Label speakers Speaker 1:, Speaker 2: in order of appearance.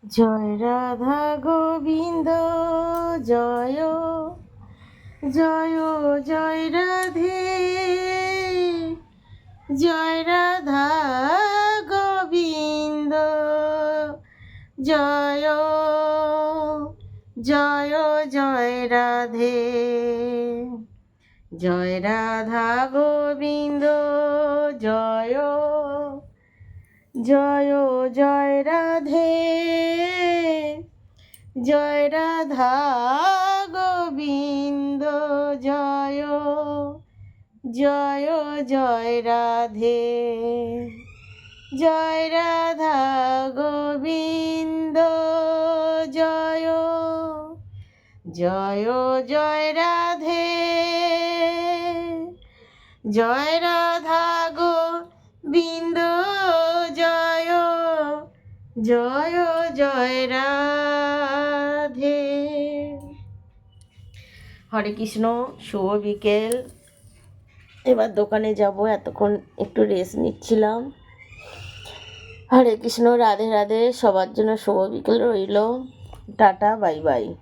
Speaker 1: জয় রাধা গোবিন্দ জয় জয় জয় রাধে জয় রাধা গোবিন্দ জয় জয় জয় রাধে জয় রাধা গোবিন্দ জয় জয় জয় রাধে জয় রাধা গোবিন্দ জয় জয় জয় রাধে জয় রাধা গোবিন্দ জয় জয় জয় রাধে জয় রাধা গোবিন্দ জয় জয় জয় রাধে। হরে কৃষ্ণ, শুভ বিকেল। এবার দোকানে যাব, এতক্ষণ একটু রেস্ট নিচ্ছিলাম। হরে কৃষ্ণ, রাধে রাধে, সবার জন্য শুভ বিকেল রইল। Tata, bye bye.